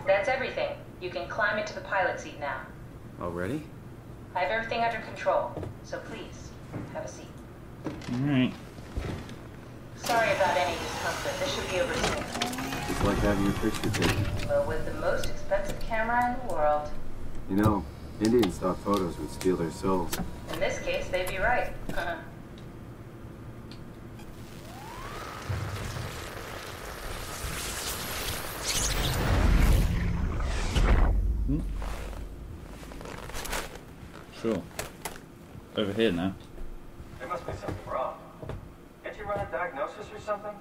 That's everything. You can climb into the pilot seat now. Already? I have everything under control, so please, have a seat. Alright. Sorry about any discomfort. This should be over soon. It's like having your picture taken. Well, with the most expensive camera in the world. You know, Indian stock photos would steal their souls. In this case, they'd be right. Sure. Over here now. There must be something wrong. Can't you run a diagnosis or something?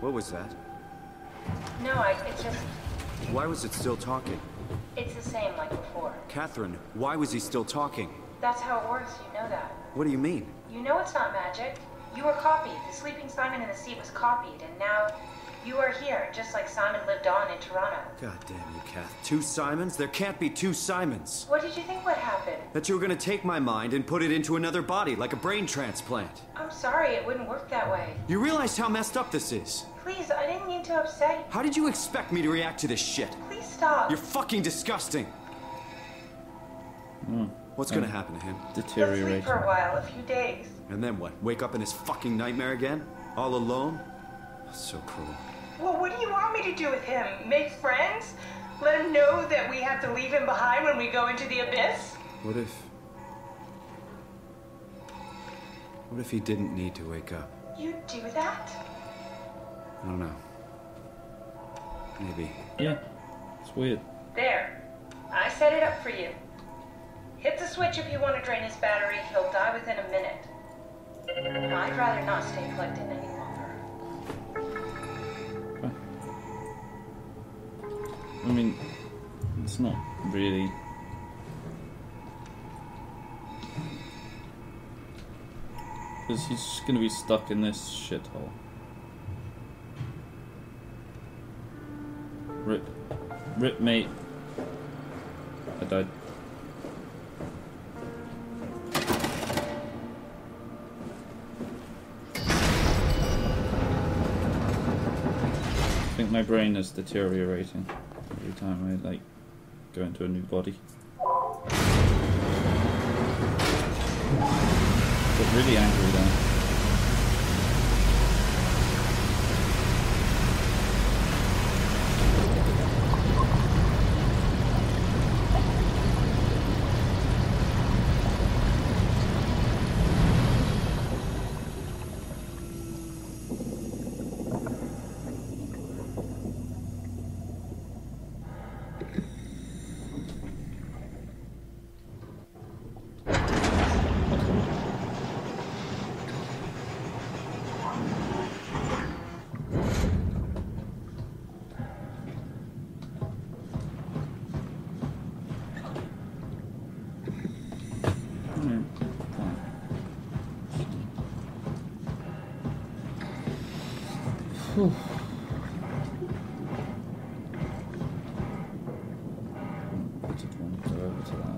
What was that? No, it's just... Why was it still talking? It's the same like before. Catherine, why was he still talking? That's how it works, you know that. What do you mean? You know it's not magic. You were copied. The sleeping Simon in the seat was copied, and now you are here, just like Simon lived on in Toronto. God damn you, Kath. 2 Simons? There can't be 2 Simons. What did you think would happen? That you were gonna take my mind and put it into another body, like a brain transplant. I'm sorry, it wouldn't work that way. You realize how messed up this is? Please, I didn't mean to upset you. How did you expect me to react to this shit? Please stop. You're fucking disgusting. What's gonna happen to him? He'll Deteriorating. sleep for a while, a few days. And then what? Wake up in his fucking nightmare again? All alone? So cruel. Well, what do you want me to do with him? Make friends? Let him know that we have to leave him behind when we go into the abyss? What if he didn't need to wake up? You'd do that? I don't know. Maybe. Yeah. It's weird. There. I set it up for you. Hit the switch if you want to drain his battery. He'll die within a minute. I'd rather not stay plugged in any longer. I mean, it's not really... Because he's just going to be stuck in this shithole. Rip, mate. I died. I think my brain is deteriorating every time I, like, go into a new body. Got really angry then. Whew. I did want to go over to that other one.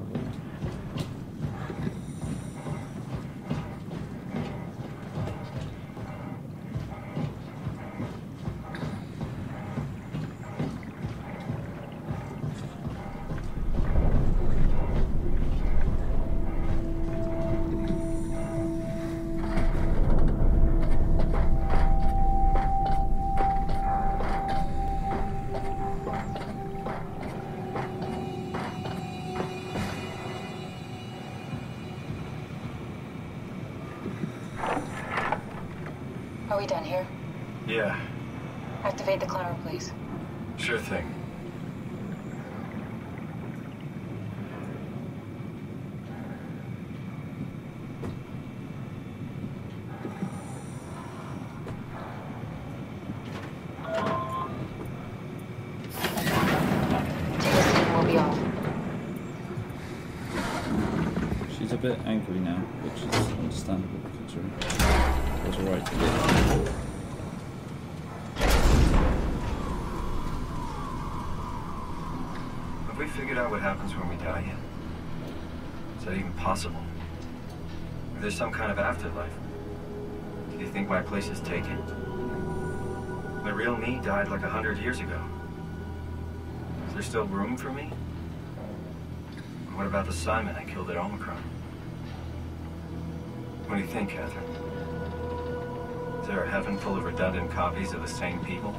Are we done here? Yeah, Activate the climber, please. sure thing. We'll be off. She's a bit angry now, which is understandable considering it was alright to get. Have we figured out what happens when we die yet? Is that even possible? If there's some kind of afterlife, do you think my place is taken? real me died like 100 years ago. Is there still room for me? What about the Simon I killed at Omicron? What do you think, Catherine? Is there a heaven full of redundant copies of the same people?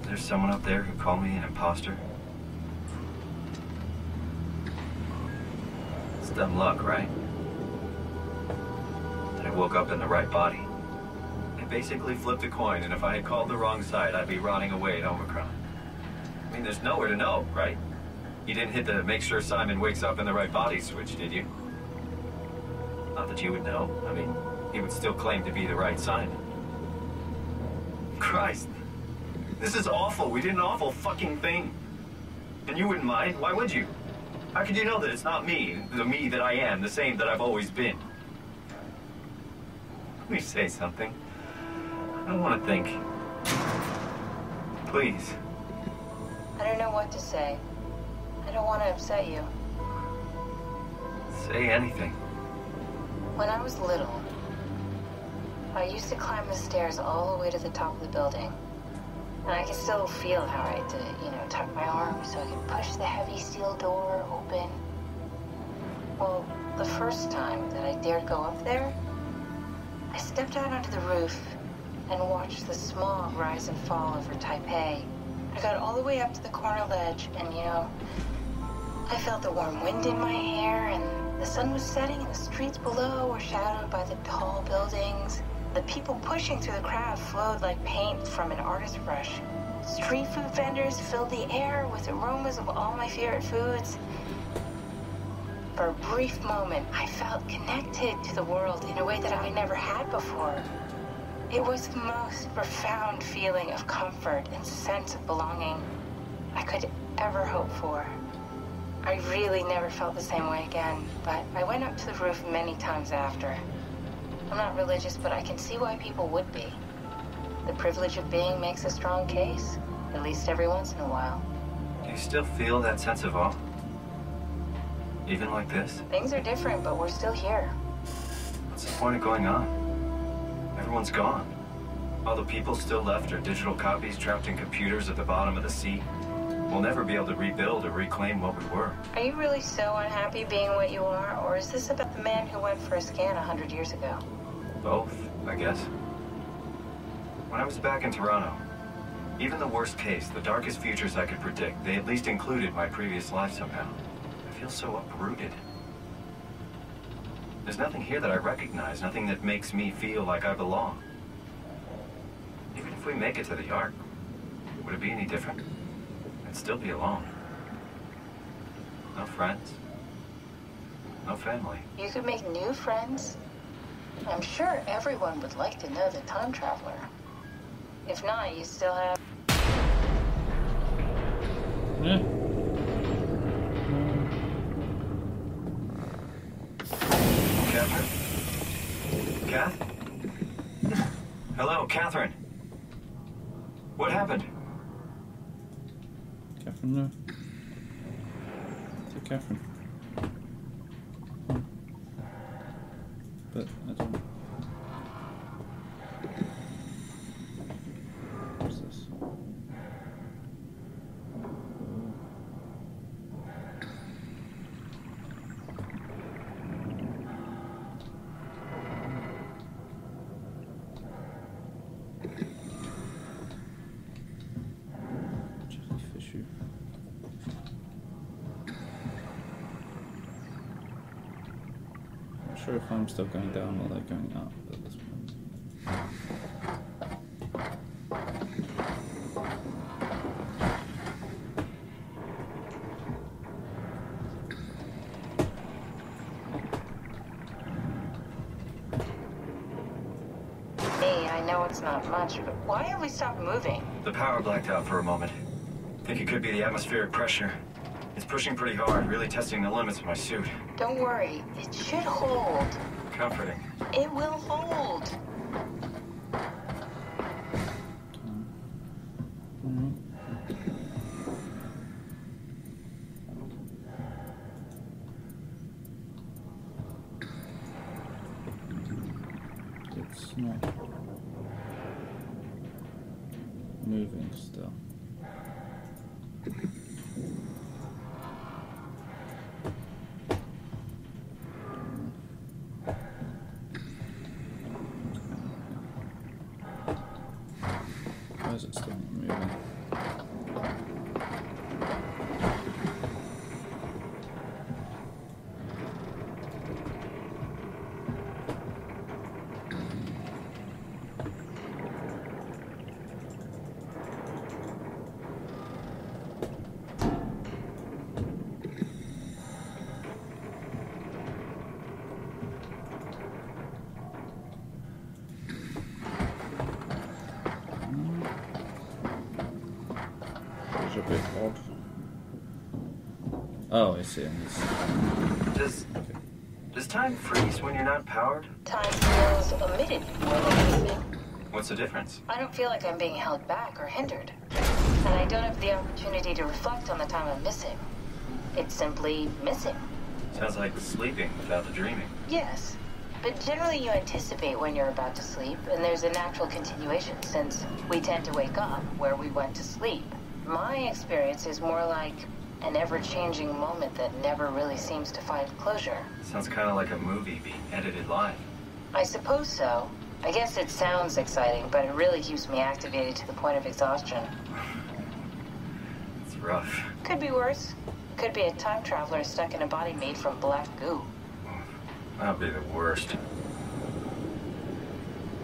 Is there someone up there who called me an imposter? It's dumb luck, right? That I woke up in the right body. I basically flipped a coin, and if I had called the wrong side, I'd be rotting away at Omicron. I mean, there's nowhere to know, right? You didn't hit the make sure Simon wakes up in the right body switch, did you? Not that you would know. I mean, he would still claim to be the right Simon. Christ. This is awful. We did an awful fucking thing. And you wouldn't mind? Why would you? How could you know that it's not me, the me that I am, the same that I've always been? Let me say something. I don't want to think. Please. I don't know what to say. I don't want to upset you. Say anything. When I was little, I used to climb the stairs all the way to the top of the building. And I could still feel how I had to, tuck my arms so I could push the heavy steel door open. Well, the first time that I dared go up there, I stepped out onto the roof and watched the smog rise and fall over Taipei. I got all the way up to the corner ledge, and I felt the warm wind in my hair, and the sun was setting, and the streets below were shadowed by the tall buildings. The people pushing through the crowd flowed like paint from an artist's brush. Street food vendors filled the air with aromas of all my favorite foods. For a brief moment, I felt connected to the world in a way that I never had before. It was the most profound feeling of comfort and sense of belonging I could ever hope for. I really never felt the same way again, but I went up to the roof many times after. I'm not religious, but I can see why people would be. The privilege of being makes a strong case, at least every once in a while. Do you still feel that sense of awe? Even like this? Things are different, but we're still here. What's the point of going on? Everyone's gone. All the people still left are digital copies trapped in computers at the bottom of the sea. We'll never be able to rebuild or reclaim what we were. Are you really so unhappy being what you are, or is this about the man who went for a scan 100 years ago? Both, I guess. When I was back in Toronto, even the worst case, the darkest futures I could predict, they at least included my previous life somehow. I feel so uprooted. There's nothing here that I recognize, nothing that makes me feel like I belong. Even if we make it to the Ark, would it be any different? I'd still be alone. No friends. No family. You could make new friends. I'm sure everyone would like to know the time traveler. If not, you still have... Yeah. Catherine? Kath? Hello, Catherine. What happened? Catherine, no. It's Catherine. But I don't. What's this? Jellyfishy. Not sure if I'm still going down or they're going up at this point. Hey, I know it's not much, but why have we stopped moving? The power blacked out for a moment. Think it could be the atmospheric pressure. It's pushing pretty hard, really testing the limits of my suit. Don't worry, it should hold. Comforting. It will hold. It's not. moving still. Why is it still not moving? A bit odd. Oh, I see. Does time freeze when you're not powered? Time feels omitted more than anything. What's the difference? I don't feel like I'm being held back or hindered. And I don't have the opportunity to reflect on the time I'm missing. It's simply missing. Sounds like sleeping without the dreaming. Yes. But generally you anticipate when you're about to sleep, and there's a natural continuation since we tend to wake up where we went to sleep. My experience is more like an ever-changing moment that never really seems to find closure. Sounds kind of like a movie being edited live. I suppose so. I guess it sounds exciting, but it really keeps me activated to the point of exhaustion. It's rough. Could be worse. Could be a time traveler stuck in a body made from black goo. That'd be the worst.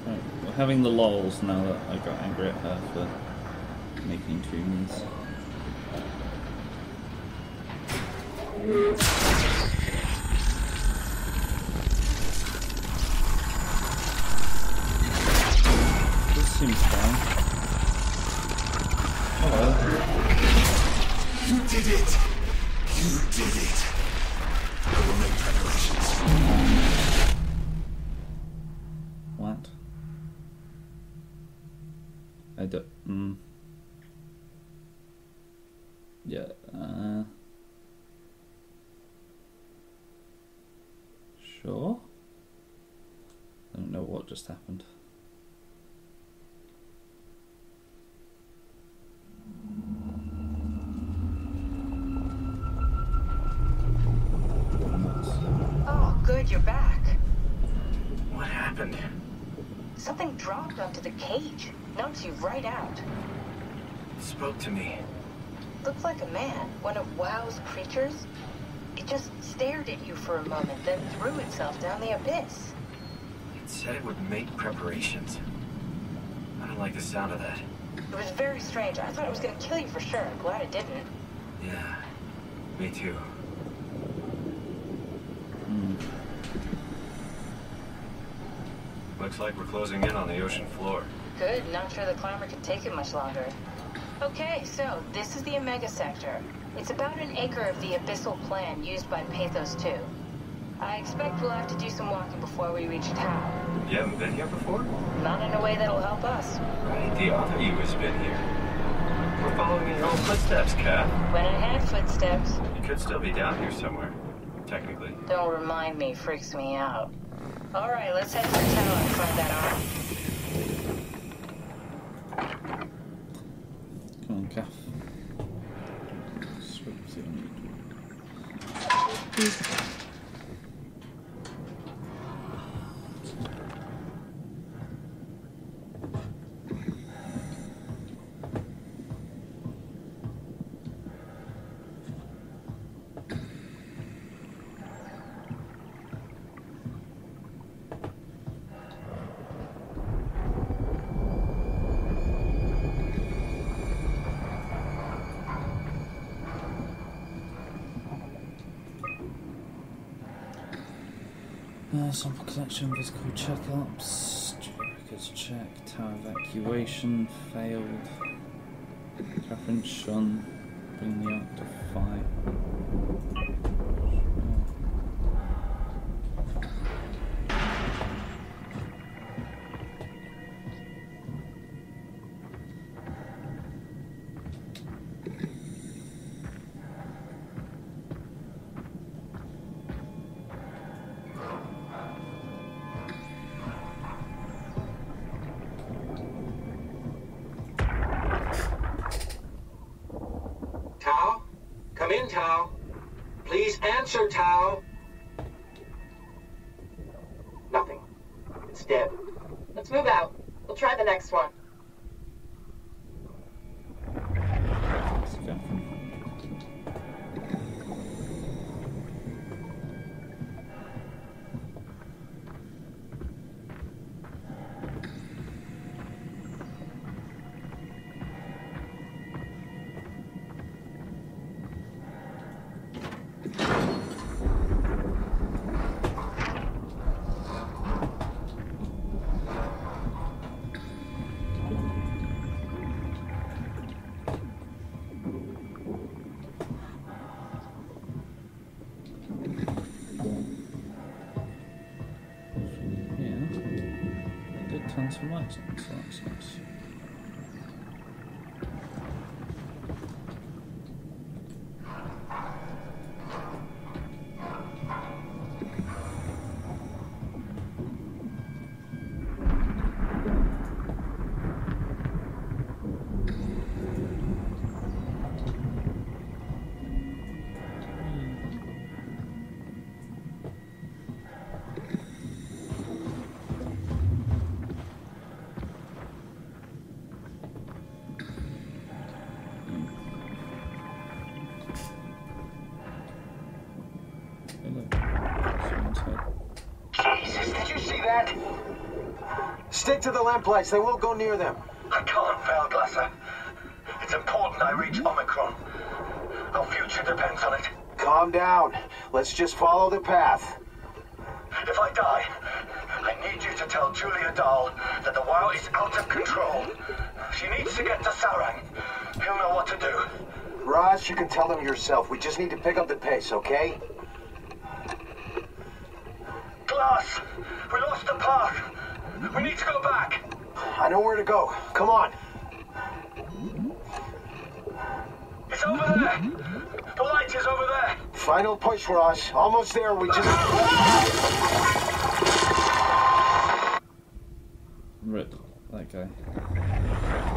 Right, we're having the lols now that I got angry at her for making tunes. This seems fine. Hello. You did it! You did it! I will make preparations. What? I don't... Yeah, sure? I don't know what just happened. Oh, good, you're back. What happened? Something dropped onto the cage. Knocks you right out. It spoke to me. Looked like a man, one of WoW's creatures. It just stared at you for a moment, then threw itself down the abyss. It said it would make preparations. I don't like the sound of that. It was very strange. I thought it was going to kill you for sure. I'm glad it didn't. Yeah, me too. Looks like we're closing in on the ocean floor. Good. Not sure the climber can take it much longer. Okay, so this is the Omega Sector. It's about an acre of the abyssal plan used by Pathos 2. I expect we'll have to do some walking before we reach town. You haven't been here before? Not in a way that'll help us. Right, the other you has been here. We're following in your own footsteps, Kat. When I had footsteps. You could still be down here somewhere, technically. Don't remind me, freaks me out. All right, let's head for town and find that arm. Come on, Kath. Sweet, see what I need. Sample collection, physical checkups, records check, tower evacuation, failed. Catherine Shun, bring the arc to fire. Please answer, Tao. Nothing. It's dead. Let's move out. We'll try the next one. Let's go. Some lights on, so that's nice. Jesus, did you see that? Stick to the lamplights. They won't go near them. I can't fail, Glasser. It's important I reach Omicron. Our future depends on it. Calm down. Let's just follow the path. If I die, I need you to tell Julia Dahl that the WoW is out of control. She needs to get to Sarang. He'll know what to do. Raj, you can tell them yourself. We just need to pick up the pace, okay? Glass! We lost the path. We need to go back. I know where to go. Come on. It's over there. The light is over there. Final push, Raj. Almost there. We just... Rip that guy.